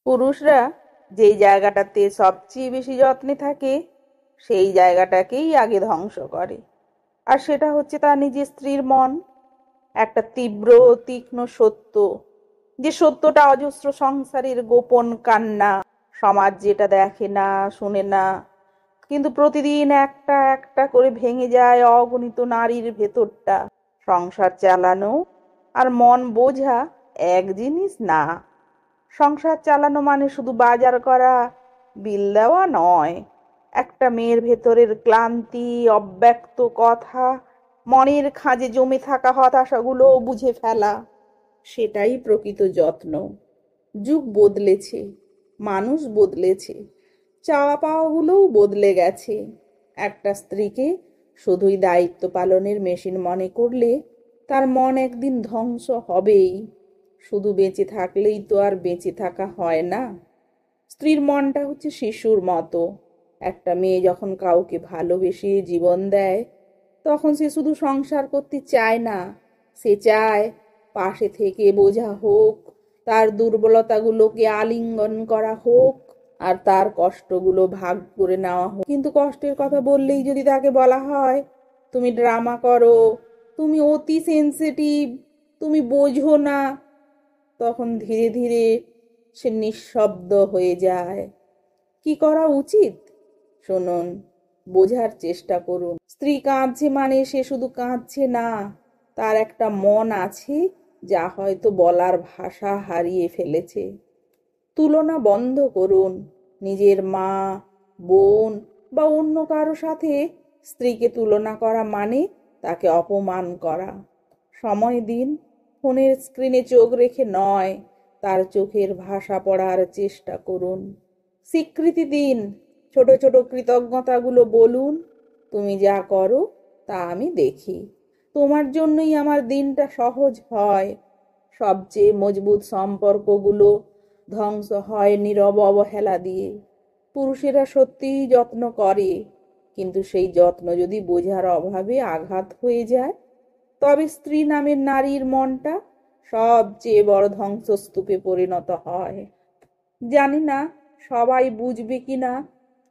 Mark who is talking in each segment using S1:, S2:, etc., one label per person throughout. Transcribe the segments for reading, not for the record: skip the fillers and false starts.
S1: পুরুষরা যেই জায়গাটাতে সবচেয়ে বেশি যত্নে থাকে সেই জায়গাটাকেই আগে ধ্বংস করে। আর সেটা হচ্ছে তার নিজের স্ত্রীর মন। একটা তীব্র তীক্ষ্ণ সত্য, যে সত্যটা অজস্র সংসারের গোপন কান্না। সমাজ যেটা দেখে না, শোনে না, কিন্তু প্রতিদিন একটা একটা করে ভেঙে যায় অগণিত নারীর ভেতরটা। সংসার চালানো আর মন বোঝা এক জিনিস না। সংসার চালানো মানে শুধু বাজার করা, বিল দেওয়া নয়। একটা মেয়ের ভেতরের ক্লান্তি, অব্যক্ত কথা, মনের খাঁজে জমে থাকা হতাশাগুলো বুঝে ফেলা, সেটাই প্রকৃত যত্ন। যুগ বদলেছে, মানুষ বদলেছে, চাওয়া পাওয়াগুলোও বদলে গেছে। একটা স্ত্রীকে শুধুই দায়িত্ব পালনের মেশিন মনে করলে তার মন একদিন ধ্বংস হবেই। শুধু বেঁচে থাকলেই তো আর বেঁচে থাকা হয় না। স্ত্রীর মনটা হচ্ছে শিশুর মতো। একটা মেয়ে যখন কাউকে ভালোবেসে জীবন দেয়, তখন সে শুধু সংসার করতে চায় না, সে চায় পাশে থেকে বোঝা হোক, তার দুর্বলতাগুলোকে আলিঙ্গন করা হোক, আর তার কষ্টগুলো ভাগ করে নেওয়া হোক। কিন্তু কষ্টের কথা বললেই যদি তাকে বলা হয়, তুমি ড্রামা করো, তুমি অতি সেনসিটিভ, তুমি বোঝো না, তখন ধীরে ধীরে সে নিঃশব্দ হয়ে যায়। কি করা উচিত? শুনুন, বোঝার চেষ্টা করুন। স্ত্রী কাঁদছে মানে সে শুধু কাঁদছে না, তার একটা মন আছে যা হয়তো বলার ভাষা হারিয়ে ফেলেছে। তুলনা বন্ধ করুন। নিজের মা, বোন বা অন্য কারো সাথে স্ত্রীকে তুলনা করা মানে তাকে অপমান করা। সময় দিন, ফোনের স্ক্রিনে চোখ রেখে নয়, তার চোখের ভাষা পড়ার চেষ্টা করুন। স্বীকৃতি দিন, ছোট ছোট কৃতজ্ঞতাগুলো বলুন, তুমি যা করো তা আমি দেখি, তোমার জন্যই আমার দিনটা সহজ হয়। সবচেয়ে মজবুত সম্পর্কগুলো ধ্বংস হয় নীরব অবহেলা দিয়ে। পুরুষেরা সত্যিই যত্ন করে, কিন্তু সেই যত্ন যদি বোঝার অভাবে আঘাত হয়ে যায়, তবে স্ত্রী নামের নারীর মনটা সবচেয়ে বড় ধ্বংসস্তূপে পরিণত হয়। জানি না সবাই বুঝবে কিনা,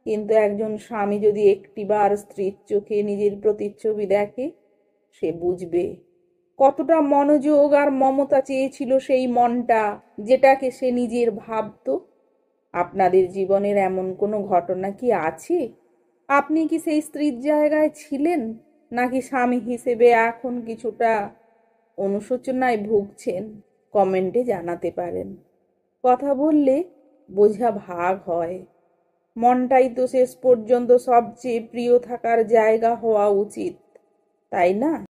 S1: কিন্তু একজন স্বামী যদি একটিবার স্ত্রীর চোখে নিজের প্রতিচ্ছবি দেখে, সে বুঝবে কতটা মনোযোগ আর মমতা চেয়েছিল সেই মনটা, যেটাকে সে নিজের ভাবতো। আপনাদের জীবনের এমন কোনো ঘটনা কি আছে? আপনি কি সেই স্ত্রীর জায়গায় ছিলেন, নাকি স্বামী হিসেবে এখন কিছুটা অনুশোচনায় ভুগছেন? কমেন্টে জানাতে পারেন। কথা বললে বোঝা ভাগ হয়। মনটাই তো শেষ পর্যন্ত সবচেয়ে প্রিয় থাকার জায়গা হওয়া উচিত, তাই না?